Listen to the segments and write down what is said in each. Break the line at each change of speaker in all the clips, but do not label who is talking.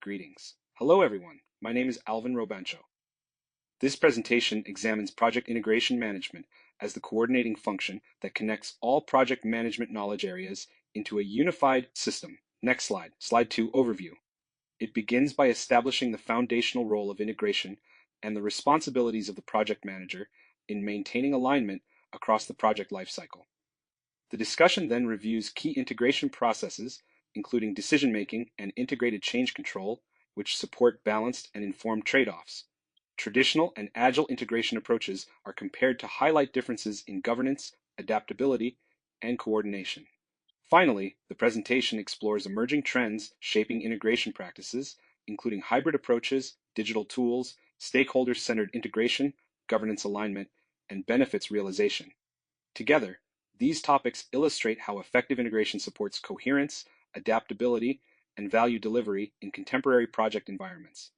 Greetings. Hello everyone, my name is Alvin Robancho. This presentation examines project integration management as the coordinating function that connects all project management knowledge areas into a unified system. Next slide, slide 2, overview. It begins by establishing the foundational role of integration and the responsibilities of the project manager in maintaining alignment across the project lifecycle. The discussion then reviews key integration processes, including decision-making and integrated change control, which support balanced and informed trade-offs. Traditional and agile integration approaches are compared to highlight differences in governance, adaptability, and coordination. Finally, the presentation explores emerging trends shaping integration practices, including hybrid approaches, digital tools, stakeholder-centered integration, governance alignment, and benefits realization. Together, these topics illustrate how effective integration supports coherence, adaptability, and value delivery in contemporary project environments.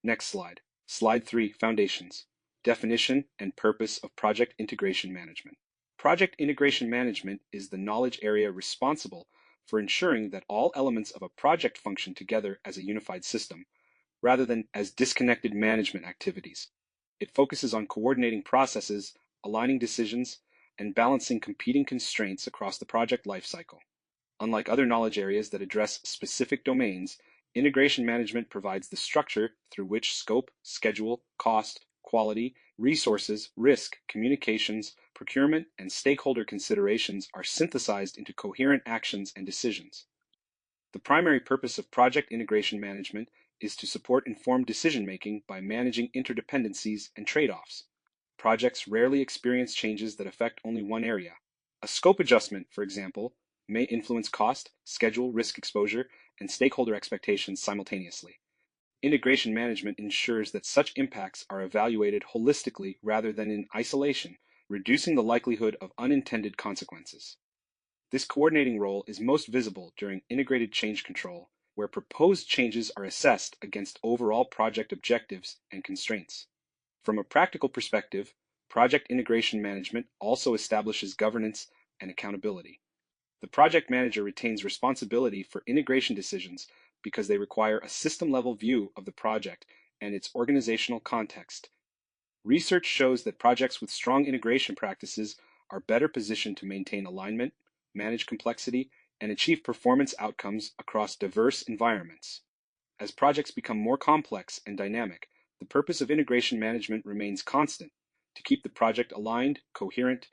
Next slide. Slide 3, Foundations. Definition and purpose of project integration management. Project integration management is the knowledge area responsible for ensuring that all elements of a project function together as a unified system, rather than as disconnected management activities. It focuses on coordinating processes, aligning decisions, and balancing competing constraints across the project lifecycle. Unlike other knowledge areas that address specific domains, integration management provides the structure through which scope, schedule, cost, quality, resources, risk, communications, procurement, and stakeholder considerations are synthesized into coherent actions and decisions. The primary purpose of project integration management is to support informed decision-making by managing interdependencies and trade-offs. Projects rarely experience changes that affect only one area. A scope adjustment, for example, may influence cost, schedule, risk exposure, and stakeholder expectations simultaneously. Integration management ensures that such impacts are evaluated holistically rather than in isolation, reducing the likelihood of unintended consequences. This coordinating role is most visible during integrated change control, where proposed changes are assessed against overall project objectives and constraints. From a practical perspective, project integration management also establishes governance and accountability. The project manager retains responsibility for integration decisions because they require a system-level view of the project and its organizational context. Research shows that projects with strong integration practices are better positioned to maintain alignment, manage complexity, and achieve performance outcomes across diverse environments. As projects become more complex and dynamic, the purpose of integration management remains constant: to keep the project aligned, coherent,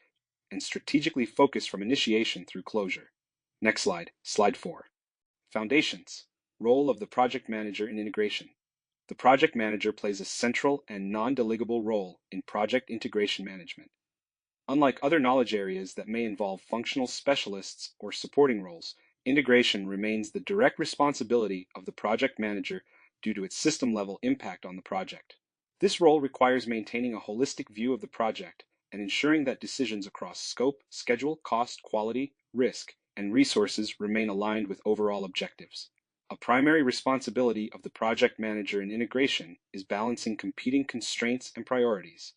and strategically focused from initiation through closure. Next slide, slide 4. Foundations. Role of the project manager in integration. The project manager plays a central and non-delegable role in project integration management. Unlike other knowledge areas that may involve functional specialists or supporting roles, integration remains the direct responsibility of the project manager due to its system-level impact on the project. This role requires maintaining a holistic view of the project and ensuring that decisions across scope, schedule, cost, quality, risk, and resources remain aligned with overall objectives. A primary responsibility of the project manager in integration is balancing competing constraints and priorities.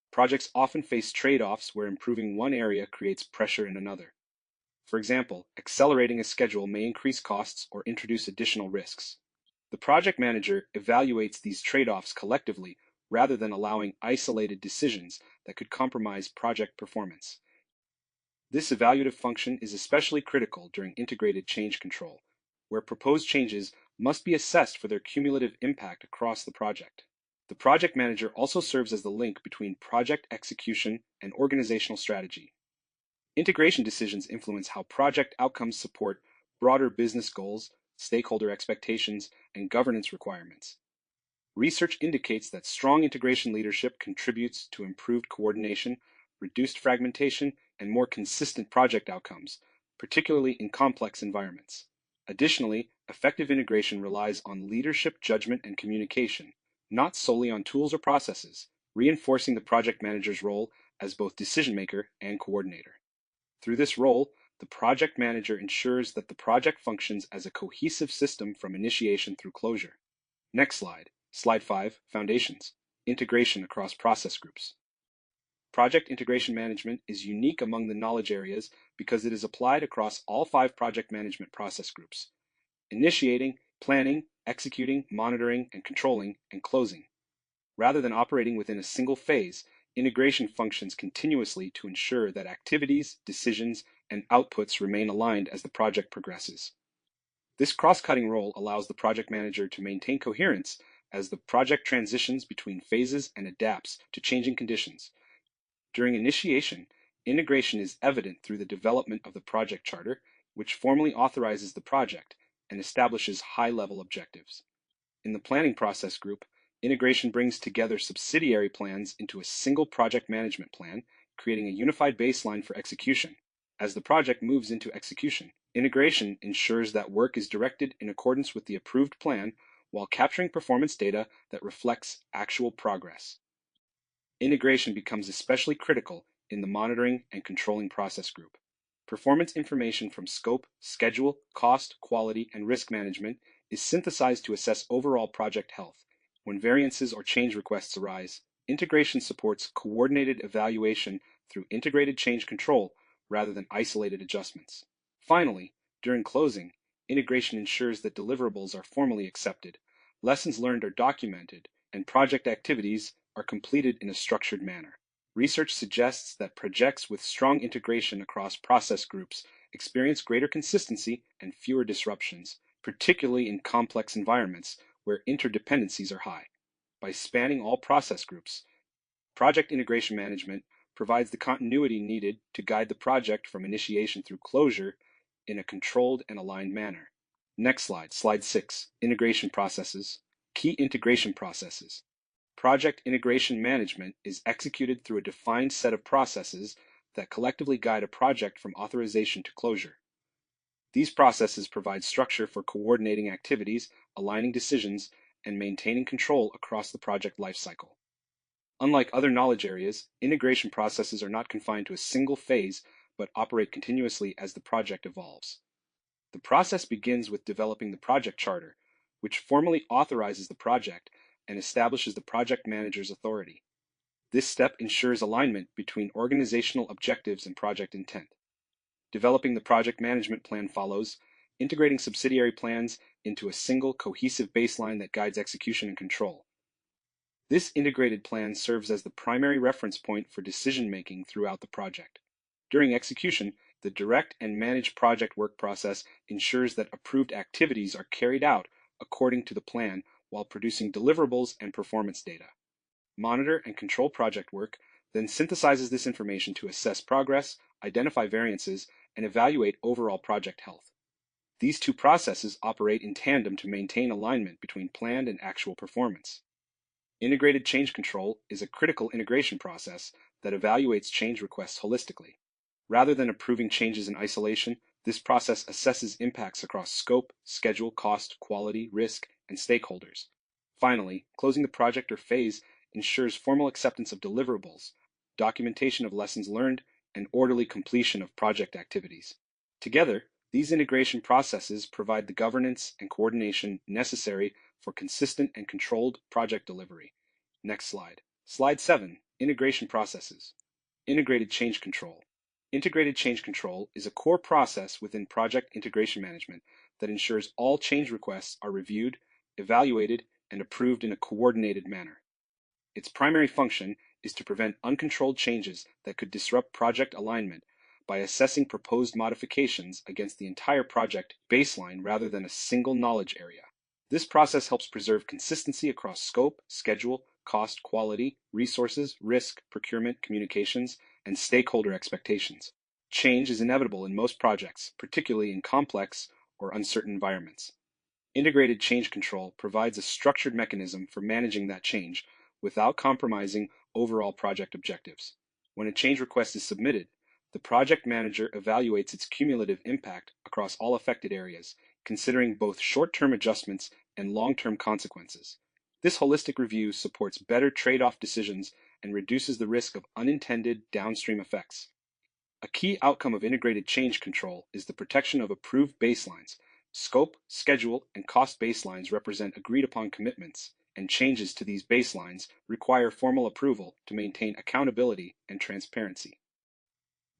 Projects often face trade-offs where improving one area creates pressure in another. For example, accelerating a schedule may increase costs or introduce additional risks. The project manager evaluates these trade-offs collectively rather than allowing isolated decisions that could compromise project performance. This evaluative function is especially critical during integrated change control, where proposed changes must be assessed for their cumulative impact across the project. The project manager also serves as the link between project execution and organizational strategy. Integration decisions influence how project outcomes support broader business goals, stakeholder expectations, and governance requirements. Research indicates that strong integration leadership contributes to improved coordination, reduced fragmentation, and more consistent project outcomes, particularly in complex environments. Additionally, effective integration relies on leadership judgment and communication, not solely on tools or processes, reinforcing the project manager's role as both decision-maker and coordinator. Through this role, the project manager ensures that the project functions as a cohesive system from initiation through closure. Next slide, slide 5, Foundations. Integration across process groups. Project integration management is unique among the knowledge areas because it is applied across all 5 project management process groups: initiating, planning, executing, monitoring, and controlling, and closing. Rather than operating within a single phase, integration functions continuously to ensure that activities, decisions, and outputs remain aligned as the project progresses. This cross-cutting role allows the project manager to maintain coherence as the project transitions between phases and adapts to changing conditions. During initiation, integration is evident through the development of the project charter, which formally authorizes the project and establishes high-level objectives. In the planning process group, integration brings together subsidiary plans into a single project management plan, creating a unified baseline for execution. As the project moves into execution, integration ensures that work is directed in accordance with the approved plan while capturing performance data that reflects actual progress. Integration becomes especially critical in the monitoring and controlling process group. Performance information from scope, schedule, cost, quality, and risk management is synthesized to assess overall project health. When variances or change requests arise, integration supports coordinated evaluation through integrated change control rather than isolated adjustments. Finally, during closing, integration ensures that deliverables are formally accepted, lessons learned are documented, and project activities are completed in a structured manner. Research suggests that projects with strong integration across process groups experience greater consistency and fewer disruptions, particularly in complex environments where interdependencies are high. By spanning all process groups, project integration management provides the continuity needed to guide the project from initiation through closure in a controlled and aligned manner. Next slide, slide 6, integration processes. Key integration processes. Project integration management is executed through a defined set of processes that collectively guide a project from authorization to closure. These processes provide structure for coordinating activities, aligning decisions, and maintaining control across the project lifecycle. Unlike other knowledge areas, integration processes are not confined to a single phase, but operate continuously as the project evolves. The process begins with developing the project charter, which formally authorizes the project and establishes the project manager's authority. This step ensures alignment between organizational objectives and project intent. Developing the project management plan follows, integrating subsidiary plans into a single cohesive baseline that guides execution and control. This integrated plan serves as the primary reference point for decision-making throughout the project. During execution, the direct and managed project work process ensures that approved activities are carried out according to the plan while producing deliverables and performance data. Monitor and control project work then synthesizes this information to assess progress, identify variances, and evaluate overall project health. These two processes operate in tandem to maintain alignment between planned and actual performance. Integrated change control is a critical integration process that evaluates change requests holistically. Rather than approving changes in isolation, this process assesses impacts across scope, schedule, cost, quality, risk, and stakeholders. Finally, closing the project or phase ensures formal acceptance of deliverables, documentation of lessons learned, and orderly completion of project activities. Together, these integration processes provide the governance and coordination necessary for consistent and controlled project delivery. Next slide. Slide 7, integration processes. Integrated change control. Integrated change control is a core process within project integration management that ensures all change requests are reviewed, evaluated, and approved in a coordinated manner. Its primary function is to prevent uncontrolled changes that could disrupt project alignment by assessing proposed modifications against the entire project baseline rather than a single knowledge area. This process helps preserve consistency across scope, schedule, cost, quality, resources, risk, procurement, communications, and stakeholder expectations. Change is inevitable in most projects, particularly in complex or uncertain environments. Integrated change control provides a structured mechanism for managing that change without compromising overall project objectives. When a change request is submitted, the project manager evaluates its cumulative impact across all affected areas, considering both short-term adjustments and long-term consequences. This holistic review supports better trade-off decisions and reduces the risk of unintended downstream effects. A key outcome of integrated change control is the protection of approved baselines. Scope, schedule, and cost baselines represent agreed-upon commitments, and changes to these baselines require formal approval to maintain accountability and transparency.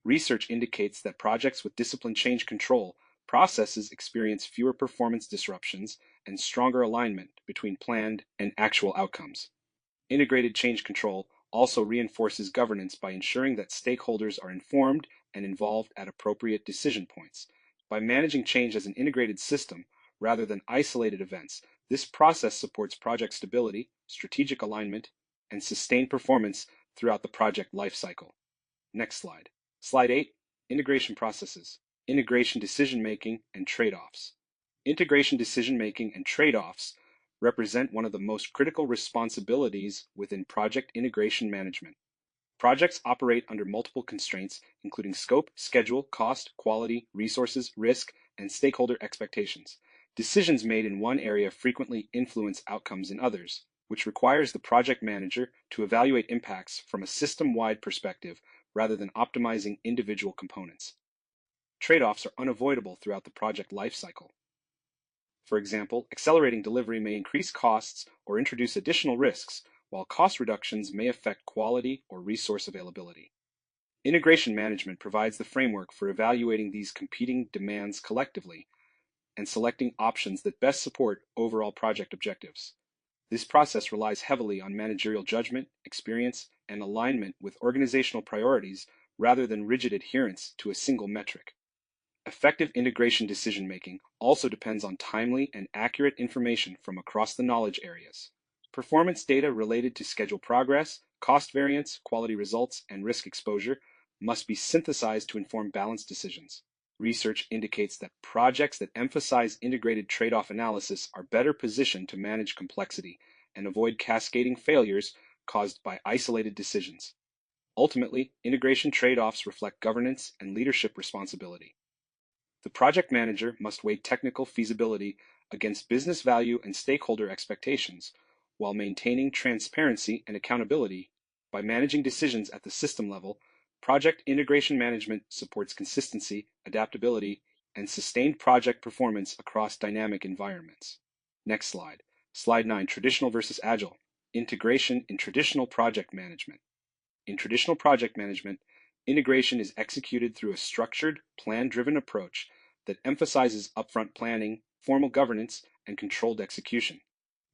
Research indicates that projects with disciplined change control processes experience fewer performance disruptions and stronger alignment between planned and actual outcomes. Integrated change control also reinforces governance by ensuring that stakeholders are informed and involved at appropriate decision points. By managing change as an integrated system rather than isolated events, this process supports project stability, strategic alignment, and sustained performance throughout the project lifecycle. Next slide. Slide 8, Integration Processes, Integration Decision-Making and Trade-offs. Integration decision-making and trade-offs represent one of the most critical responsibilities within project integration management. Projects operate under multiple constraints, including scope, schedule, cost, quality, resources, risk, and stakeholder expectations. Decisions made in one area frequently influence outcomes in others, which requires the project manager to evaluate impacts from a system-wide perspective rather than optimizing individual components. Trade-offs are unavoidable throughout the project lifecycle. For example, accelerating delivery may increase costs or introduce additional risks, while cost reductions may affect quality or resource availability. Integration management provides the framework for evaluating these competing demands collectively and selecting options that best support overall project objectives. This process relies heavily on managerial judgment, experience, and alignment with organizational priorities rather than rigid adherence to a single metric. Effective integration decision-making also depends on timely and accurate information from across the knowledge areas. Performance data related to schedule progress, cost variance, quality results, and risk exposure must be synthesized to inform balanced decisions. Research indicates that projects that emphasize integrated trade-off analysis are better positioned to manage complexity and avoid cascading failures caused by isolated decisions. Ultimately, integration trade-offs reflect governance and leadership responsibility. The project manager must weigh technical feasibility against business value and stakeholder expectations while maintaining transparency and accountability. By managing decisions at the system level, project integration management supports consistency, adaptability, and sustained project performance across dynamic environments. Next slide. Slide 9, Traditional versus Agile. Integration in traditional project management. In traditional project management, integration is executed through a structured, plan-driven approach that emphasizes upfront planning, formal governance, and controlled execution.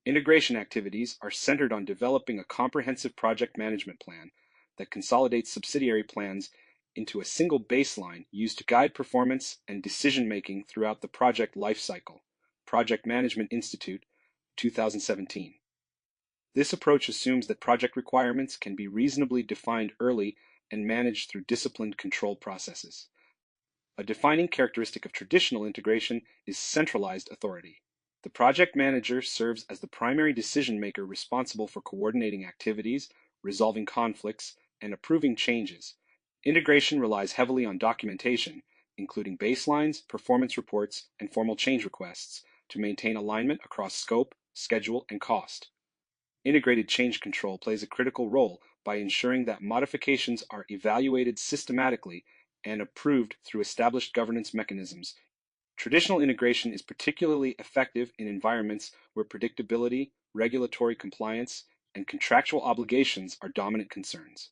Integration activities are centered on developing a comprehensive project management plan that consolidates subsidiary plans into a single baseline used to guide performance and decision-making throughout the project lifecycle. Project Management Institute, 2017. This approach assumes that project requirements can be reasonably defined early and managed through disciplined control processes. A defining characteristic of traditional integration is centralized authority. The project manager serves as the primary decision maker responsible for coordinating activities, resolving conflicts, and approving changes. Integration relies heavily on documentation, including baselines, performance reports, and formal change requests, to maintain alignment across scope, schedule, and cost. Integrated change control plays a critical role by ensuring that modifications are evaluated systematically and approved through established governance mechanisms. Traditional integration is particularly effective in environments where predictability, regulatory compliance, and contractual obligations are dominant concerns.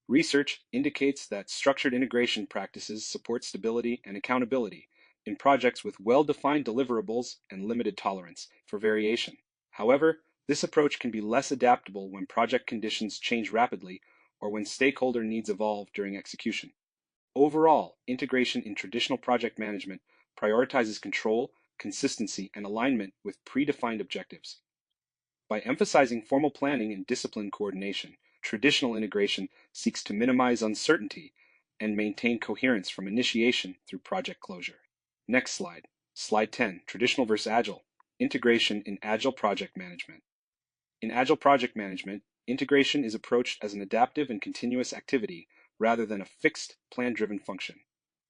Research indicates that structured integration practices support stability and accountability in projects with well-defined deliverables and limited tolerance for variation. However, this approach can be less adaptable when project conditions change rapidly or when stakeholder needs evolve during execution. Overall, integration in traditional project management prioritizes control, consistency, and alignment with predefined objectives. By emphasizing formal planning and disciplined coordination, traditional integration seeks to minimize uncertainty and maintain coherence from initiation through project closure. Next slide. Slide 10, Traditional versus Agile. Integration in Agile project management. In Agile project management, integration is approached as an adaptive and continuous activity rather than a fixed, plan-driven function.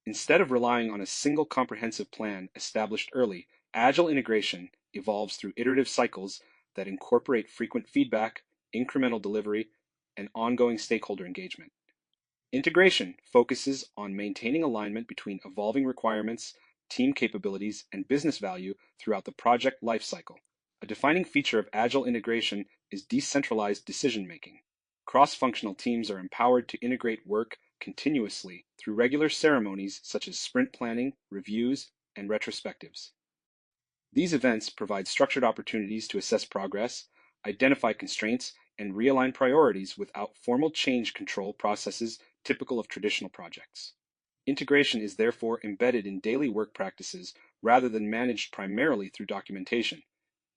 Instead of relying on a single comprehensive plan established early, Agile integration evolves through iterative cycles that incorporate frequent feedback, incremental delivery, and ongoing stakeholder engagement. Integration focuses on maintaining alignment between evolving requirements, team capabilities, and business value throughout the project lifecycle. A defining feature of Agile integration is decentralized decision-making. Cross-functional teams are empowered to integrate work continuously through regular ceremonies such as sprint planning, reviews, and retrospectives. These events provide structured opportunities to assess progress, identify constraints, and realign priorities without formal change control processes typical of traditional projects. Integration is therefore embedded in daily work practices rather than managed primarily through documentation.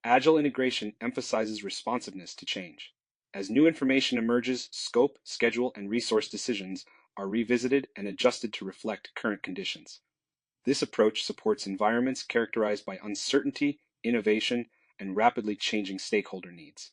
Agile integration emphasizes responsiveness to change. As new information emerges, scope, schedule, and resource decisions are revisited and adjusted to reflect current conditions. This approach supports environments characterized by uncertainty, innovation, and rapidly changing stakeholder needs.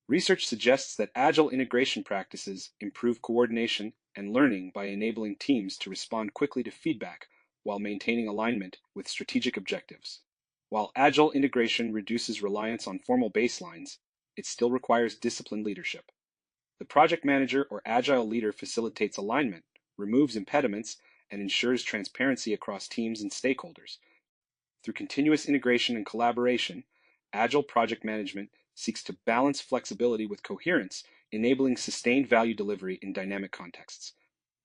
Research suggests that agile integration practices improve coordination and learning by enabling teams to respond quickly to feedback while maintaining alignment with strategic objectives. While agile integration reduces reliance on formal baselines, it still requires disciplined leadership. The project manager or agile leader facilitates alignment, removes impediments, and ensures transparency across teams and stakeholders. Through continuous integration and collaboration, agile project management seeks to balance flexibility with coherence, enabling sustained value delivery in dynamic contexts.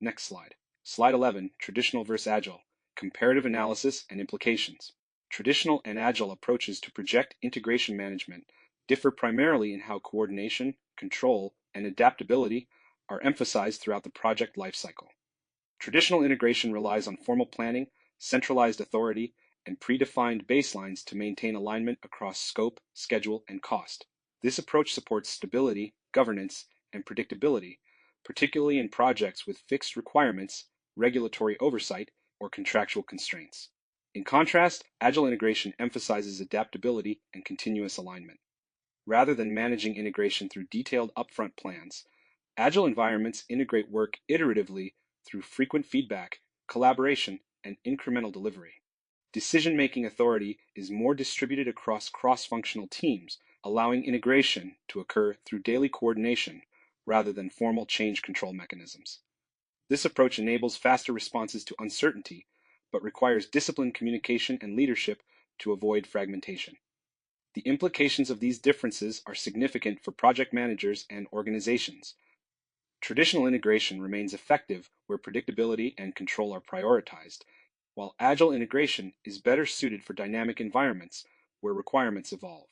Next slide. Slide 11, Traditional versus Agile, Comparative Analysis and Implications. Traditional and agile approaches to project integration management differ primarily in how coordination, control, and adaptability are emphasized throughout the project lifecycle. Traditional integration relies on formal planning, centralized authority, and predefined baselines to maintain alignment across scope, schedule, and cost. This approach supports stability, governance, and predictability, particularly in projects with fixed requirements, regulatory oversight, or contractual constraints. In contrast, agile integration emphasizes adaptability and continuous alignment. Rather than managing integration through detailed upfront plans, agile environments integrate work iteratively through frequent feedback, collaboration, and incremental delivery. Decision-making authority is more distributed across cross-functional teams, allowing integration to occur through daily coordination rather than formal change control mechanisms. This approach enables faster responses to uncertainty, but requires disciplined communication and leadership to avoid fragmentation. The implications of these differences are significant for project managers and organizations. Traditional integration remains effective where predictability and control are prioritized, while agile integration is better suited for dynamic environments where requirements evolve.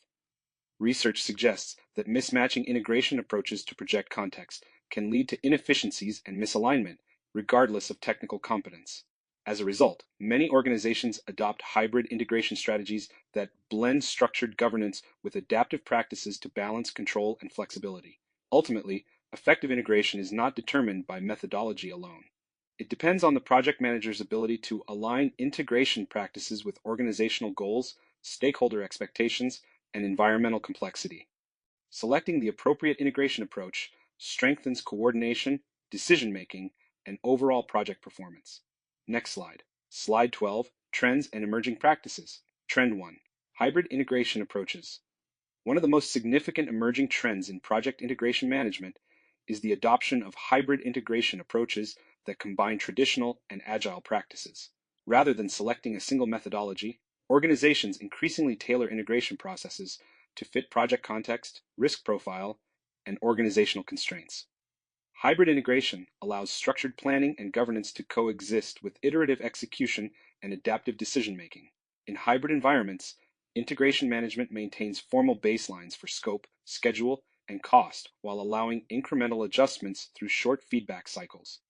Research suggests that mismatching integration approaches to project context can lead to inefficiencies and misalignment, regardless of technical competence. As a result, many organizations adopt hybrid integration strategies that blend structured governance with adaptive practices to balance control and flexibility. Ultimately, effective integration is not determined by methodology alone. It depends on the project manager's ability to align integration practices with organizational goals, stakeholder expectations, and environmental complexity. Selecting the appropriate integration approach strengthens coordination, decision-making, and overall project performance. Next slide. Slide 12, Trends and Emerging Practices. Trend 1, Hybrid Integration Approaches. One of the most significant emerging trends in project integration management is the adoption of hybrid integration approaches that combine traditional and agile practices. Rather than selecting a single methodology, organizations increasingly tailor integration processes to fit project context, risk profile, and organizational constraints. Hybrid integration allows structured planning and governance to coexist with iterative execution and adaptive decision-making. In hybrid environments, integration management maintains formal baselines for scope, schedule, and cost while allowing incremental adjustments through short feedback cycles.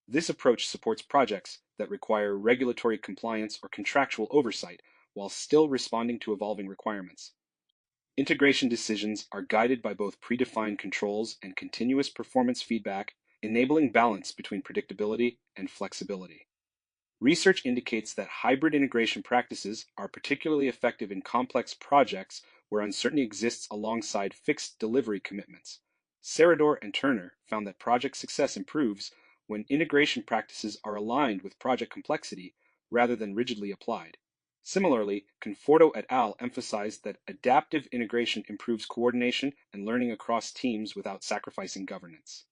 This approach supports projects that require regulatory compliance or contractual oversight while still responding to evolving requirements. Integration decisions are guided by both predefined controls and continuous performance feedback, enabling balance between predictability and flexibility. Research indicates that hybrid integration practices are particularly effective in complex projects where uncertainty exists alongside fixed delivery commitments. Serador and Turner found that project success improves when integration practices are aligned with project complexity rather than rigidly applied. Similarly, Conforto et al. Emphasized that adaptive integration improves coordination and learning across teams without sacrificing governance.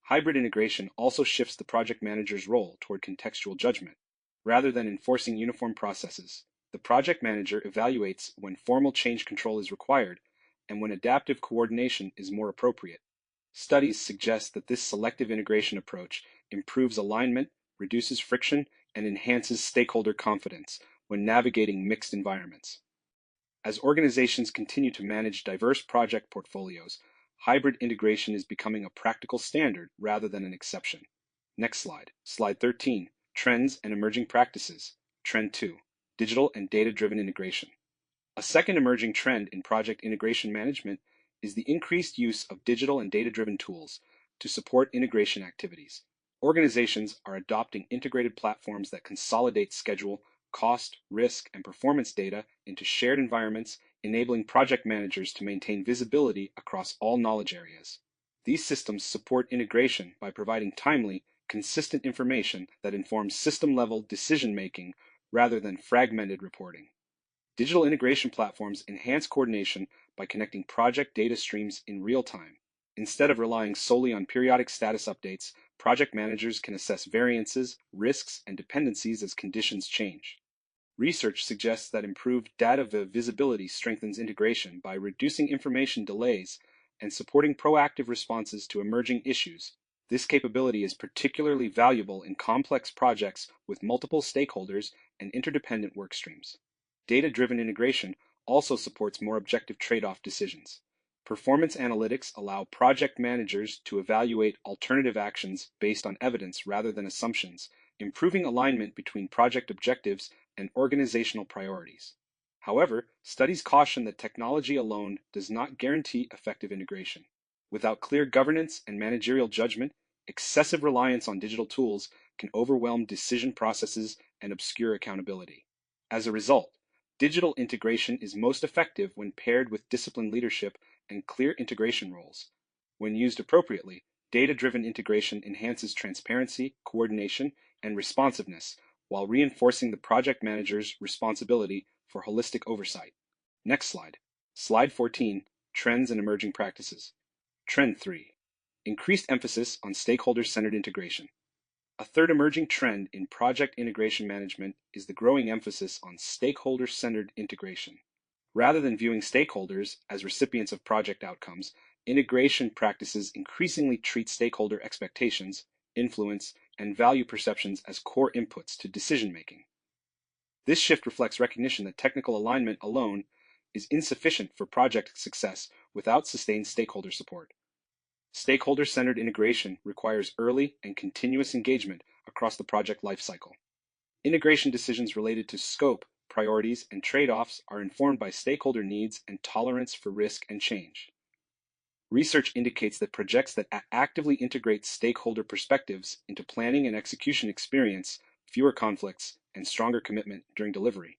Hybrid integration also shifts the project manager's role toward contextual judgment. Rather than enforcing uniform processes, the project manager evaluates when formal change control is required and when adaptive coordination is more appropriate. Studies suggest that this selective integration approach improves alignment, reduces friction, and enhances stakeholder confidence when navigating mixed environments. As organizations continue to manage diverse project portfolios, hybrid integration is becoming a practical standard rather than an exception. Next slide. Slide 13. Trends and emerging practices. Trend 2. Digital and data-driven integration. A second emerging trend in project integration management is the increased use of digital and data-driven tools to support integration activities. Organizations are adopting integrated platforms that consolidate schedule, cost, risk, and performance data into shared environments, enabling project managers to maintain visibility across all knowledge areas. These systems support integration by providing timely, consistent information that informs system-level decision-making rather than fragmented reporting. Digital integration platforms enhance coordination by connecting project data streams in real time. Instead of relying solely on periodic status updates, project managers can assess variances, risks, and dependencies as conditions change. Research suggests that improved data visibility strengthens integration by reducing information delays and supporting proactive responses to emerging issues. This capability is particularly valuable in complex projects with multiple stakeholders and interdependent work streams. Data-driven integration also supports more objective trade-off decisions. Performance analytics allow project managers to evaluate alternative actions based on evidence rather than assumptions, improving alignment between project objectives and organizational priorities. However, studies caution that technology alone does not guarantee effective integration. Without clear governance and managerial judgment, excessive reliance on digital tools can overwhelm decision processes and obscure accountability. As a result, digital integration is most effective when paired with disciplined leadership and clear integration roles. When used appropriately, data-driven integration enhances transparency, coordination, and responsiveness while reinforcing the project manager's responsibility for holistic oversight. Next slide. Slide 14, Trends and Emerging Practices. Trend 3, Increased emphasis on stakeholder-centered integration. A third emerging trend in project integration management is the growing emphasis on stakeholder-centered integration. Rather than viewing stakeholders as recipients of project outcomes, integration practices increasingly treat stakeholder expectations, influence, and value perceptions as core inputs to decision-making. This shift reflects recognition that technical alignment alone is insufficient for project success without sustained stakeholder support. Stakeholder-centered integration requires early and continuous engagement across the project lifecycle. Integration decisions related to scope, priorities, and trade-offs are informed by stakeholder needs and tolerance for risk and change. Research indicates that projects that actively integrate stakeholder perspectives into planning and execution experience fewer conflicts and stronger commitment during delivery.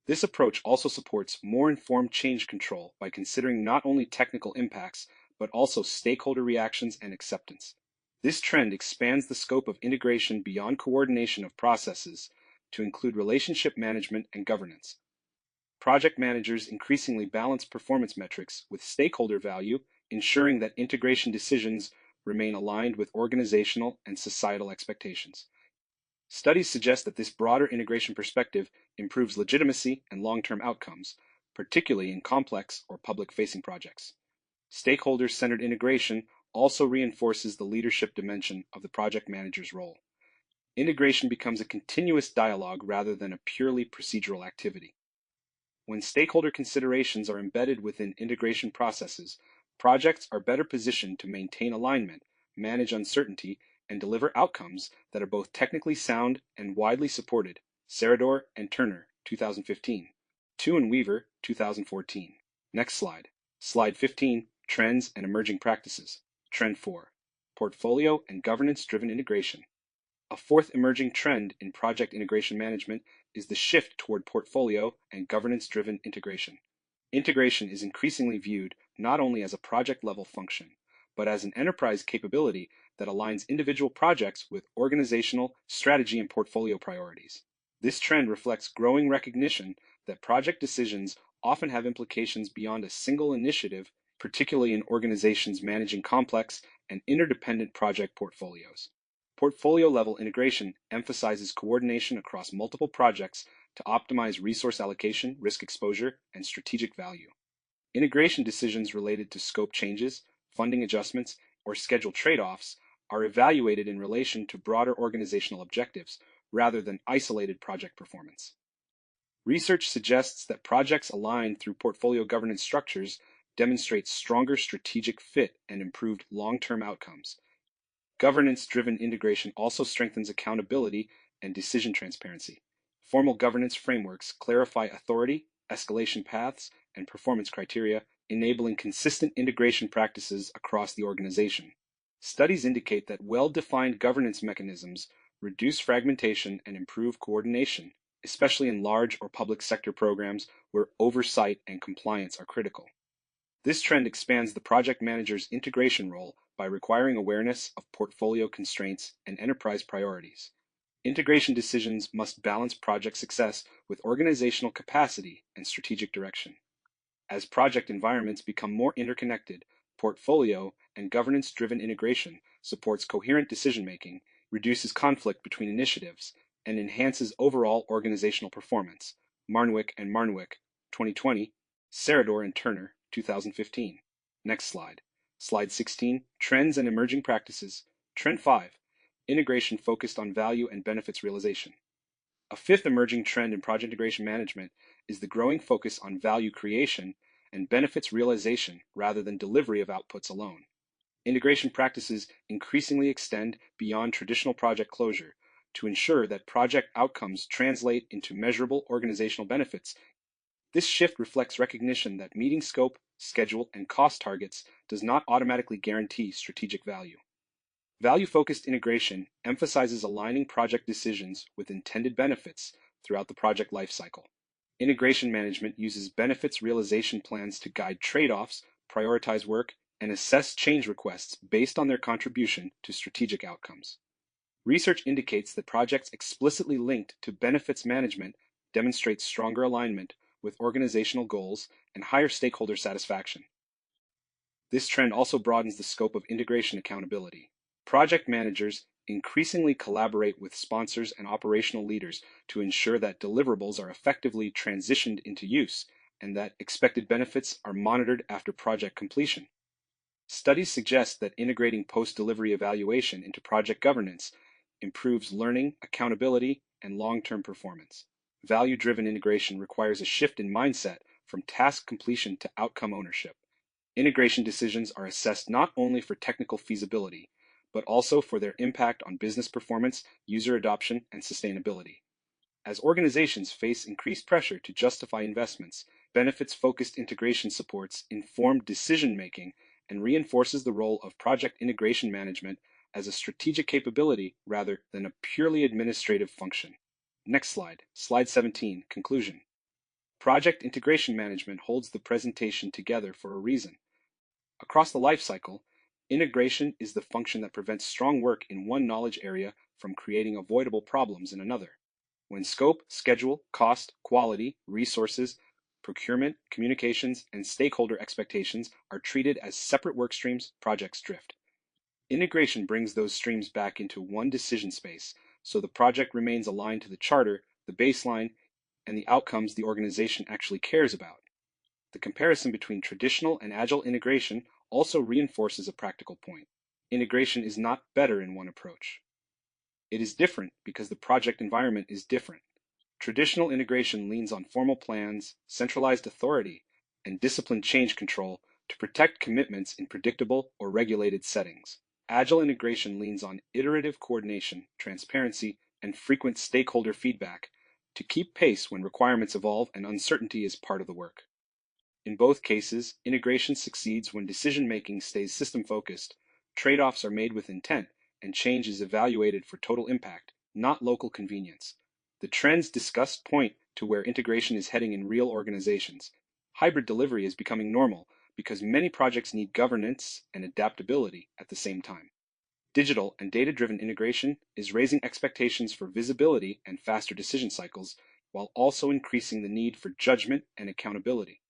This approach also supports more informed change control by considering not only technical impacts, but also stakeholder reactions and acceptance. This trend expands the scope of integration beyond coordination of processes to include relationship management and governance. Project managers increasingly balance performance metrics with stakeholder value, ensuring that integration decisions remain aligned with organizational and societal expectations. Studies suggest that this broader integration perspective improves legitimacy and long-term outcomes, particularly in complex or public-facing projects. Stakeholder-centered integration also reinforces the leadership dimension of the project manager's role. Integration becomes a continuous dialogue rather than a purely procedural activity. When stakeholder considerations are embedded within integration processes, projects are better positioned to maintain alignment, manage uncertainty, and deliver outcomes that are both technically sound and widely supported. Serador and Turner, 2015. Tu and Weaver, 2014. Next slide. Slide 15, Trends and Emerging Practices. Trend 4, Portfolio and Governance-Driven Integration. A fourth emerging trend in project integration management is the shift toward portfolio and governance-driven integration. Integration is increasingly viewed not only as a project-level function, but as an enterprise capability that aligns individual projects with organizational strategy and portfolio priorities. This trend reflects growing recognition that project decisions often have implications beyond a single initiative, particularly in organizations managing complex and interdependent project portfolios. Portfolio-level integration emphasizes coordination across multiple projects to optimize resource allocation, risk exposure, and strategic value. Integration decisions related to scope changes, funding adjustments, or schedule trade-offs are evaluated in relation to broader organizational objectives rather than isolated project performance. Research suggests that projects aligned through portfolio governance structures demonstrate stronger strategic fit and improved long-term outcomes. Governance-driven integration also strengthens accountability and decision transparency. Formal governance frameworks clarify authority, escalation paths, and performance criteria, enabling consistent integration practices across the organization. Studies indicate that well-defined governance mechanisms reduce fragmentation and improve coordination, especially in large or public sector programs where oversight and compliance are critical. This trend expands the project manager's integration role by requiring awareness of portfolio constraints and enterprise priorities. Integration decisions must balance project success with organizational capacity and strategic direction. As project environments become more interconnected, portfolio and governance-driven integration supports coherent decision-making, reduces conflict between initiatives, and enhances overall organizational performance. Marnwick and Marnwick, 2020, Serador and Turner, 2015. Next slide. Slide 16, Trends and Emerging Practices. Trend 5, Integration focused on value and benefits realization. A fifth emerging trend in project integration management is the growing focus on value creation and benefits realization rather than delivery of outputs alone. Integration practices increasingly extend beyond traditional project closure to ensure that project outcomes translate into measurable organizational benefits. This shift reflects recognition that meeting scope, schedule, and cost targets does not automatically guarantee strategic value. Value-focused integration emphasizes aligning project decisions with intended benefits throughout the project lifecycle. Integration management uses benefits realization plans to guide trade-offs, prioritize work, and assess change requests based on their contribution to strategic outcomes. Research indicates that projects explicitly linked to benefits management demonstrate stronger alignment with organizational goals and higher stakeholder satisfaction. This trend also broadens the scope of integration accountability. Project managers increasingly collaborate with sponsors and operational leaders to ensure that deliverables are effectively transitioned into use and that expected benefits are monitored after project completion. Studies suggest that integrating post-delivery evaluation into project governance improves learning, accountability, and long-term performance. Value-driven integration requires a shift in mindset from task completion to outcome ownership. Integration decisions are assessed not only for technical feasibility, but also for their impact on business performance, user adoption, and sustainability. As organizations face increased pressure to justify investments, benefits-focused integration supports informed decision-making and reinforces the role of project integration management as a strategic capability rather than a purely administrative function. Next slide, slide 17, conclusion. Project integration management holds the presentation together for a reason. Across the lifecycle, integration is the function that prevents strong work in one knowledge area from creating avoidable problems in another. When scope, schedule, cost, quality, resources, procurement, communications, and stakeholder expectations are treated as separate work streams, projects drift. Integration brings those streams back into one decision space, so the project remains aligned to the charter, the baseline, and the outcomes the organization actually cares about. The comparison between traditional and agile integration also reinforces a practical point. Integration is not better in one approach. It is different because the project environment is different. Traditional integration leans on formal plans, centralized authority, and disciplined change control to protect commitments in predictable or regulated settings. Agile integration leans on iterative coordination, transparency, and frequent stakeholder feedback to keep pace when requirements evolve and uncertainty is part of the work. In both cases, integration succeeds when decision-making stays system-focused, trade-offs are made with intent, and change is evaluated for total impact, not local convenience. The trends discussed point to where integration is heading in real organizations. Hybrid delivery is becoming normal because many projects need governance and adaptability at the same time. Digital and data-driven integration is raising expectations for visibility and faster decision cycles, while also increasing the need for judgment and accountability.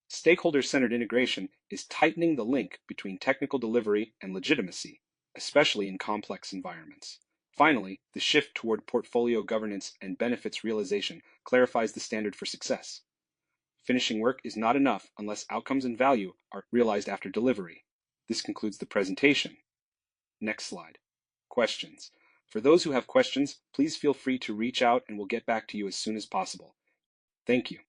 Stakeholder-centered integration is tightening the link between technical delivery and legitimacy, especially in complex environments. Finally, the shift toward portfolio governance and benefits realization clarifies the standard for success. Finishing work is not enough unless outcomes and value are realized after delivery. This concludes the presentation. Next slide. Questions. For those who have questions, please feel free to reach out and we'll get back to you as soon as possible. Thank you.